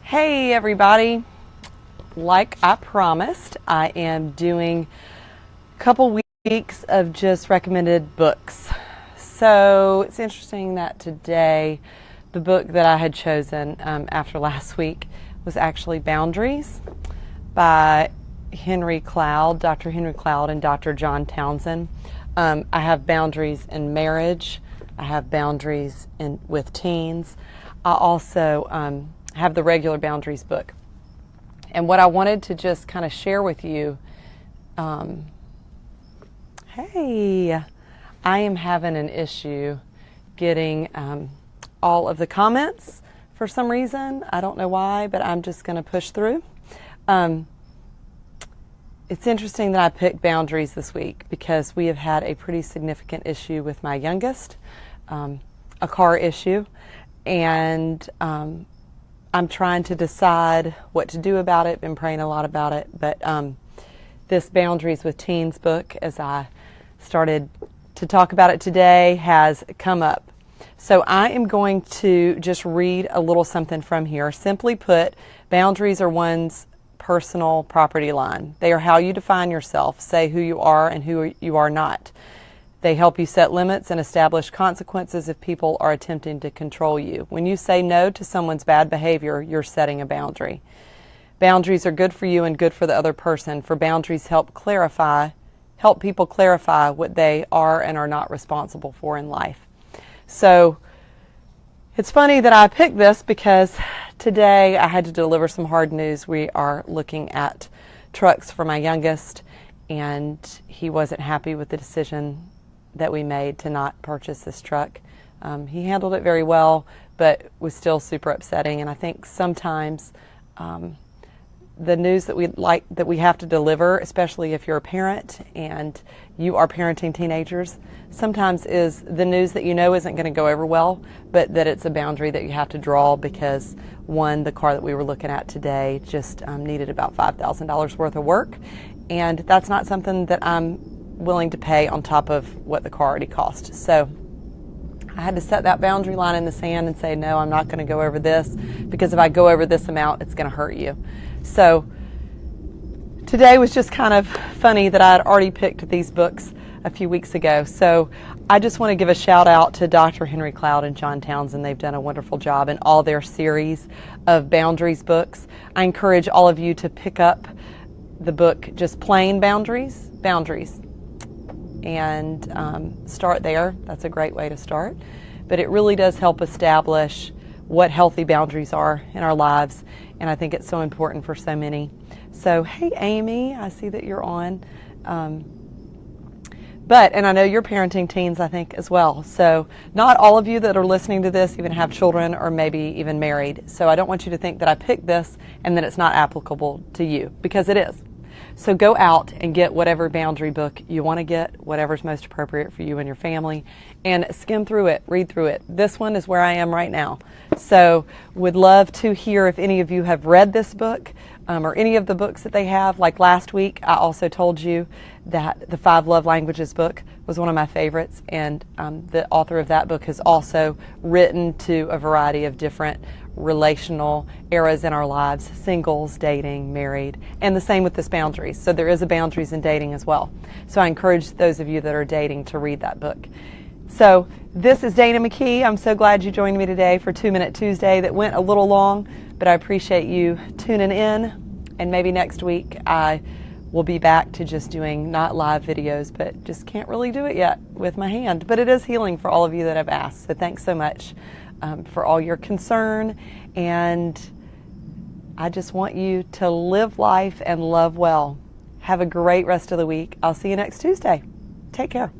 Hey everybody, like I promised, I am doing a couple weeks of just recommended books. So it's interesting that today the book that I had chosen after last week was actually Boundaries by Henry Cloud, Dr. Henry Cloud and Dr. John Townsend. I have boundaries in marriage. I have boundaries with teens. I also have the regular boundaries book. And what I wanted to just kind of share with you, hey, I am having an issue getting all of the comments for some reason. I don't know why, but I'm just going to push through. It's interesting that I picked boundaries this week because we have had a pretty significant issue with my youngest, a car issue, and I'm trying to decide what to do about it. Been praying a lot about it, but this Boundaries with Teens book, as I started to talk about it today, has come up. So I am going to just read a little something from here. Simply put, boundaries are one's personal property line. They are how you define yourself, say who you are and who you are not. They help you set limits and establish consequences if people are attempting to control you. When you say no to someone's bad behavior, you're setting a boundary. Boundaries are good for you and good for the other person, for boundaries help people clarify what they are and are not responsible for in life. So it's funny that I picked this because today I had to deliver some hard news. We are looking at trucks for my youngest, and he wasn't happy with the decision that we made to not purchase this truck. He handled it very well, but was still super upsetting. And I think sometimes the news that we have to deliver, especially if you're a parent and you are parenting teenagers, sometimes is the news that you know isn't going to go over well, but that it's a boundary that you have to draw because, one, the car that we were looking at today just needed about $5,000 worth of work, and that's not something that I'm willing to pay on top of what the car already cost. So I had to set that boundary line in the sand and say, no, I'm not going to go over this, because if I go over this amount, it's going to hurt you. So today was just kind of funny that I had already picked these books a few weeks ago. So I just want to give a shout out to Dr. Henry Cloud and John Townsend. They've done a wonderful job in all their series of boundaries books. I encourage all of you to pick up the book, just plain Boundaries, and start there. That's a great way to start. But it really does help establish what healthy boundaries are in our lives, and I think it's so important for so many. So, hey Amy, I see that you're on. And I know you're parenting teens, I think, as well. So not all of you that are listening to this even have children or maybe even married. So I don't want you to think that I picked this and that it's not applicable to you, because it is. So go out and get whatever boundary book you want to get, whatever's most appropriate for you and your family, and skim through it, read through it. This one is where I am right now. So would love to hear if any of you have read this book or any of the books that they have. Like last week, I also told you that the 5 Love Languages book was one of my favorites, and the author of that book has also written to a variety of different relational eras in our lives: singles, dating, married, and the same with this Boundaries. So there is a boundaries in dating as well. So I encourage those of you that are dating to read that book. So this is Dana McKee. I'm so glad you joined me today for 2 Minute Tuesday. That went a little long, but I appreciate you tuning in. And maybe next week I will be back to just doing not live videos, but just can't really do it yet with my hand. But it is healing for all of you that have asked. So thanks so much for all your concern. And I just want you to live life and love well. Have a great rest of the week. I'll see you next Tuesday. Take care.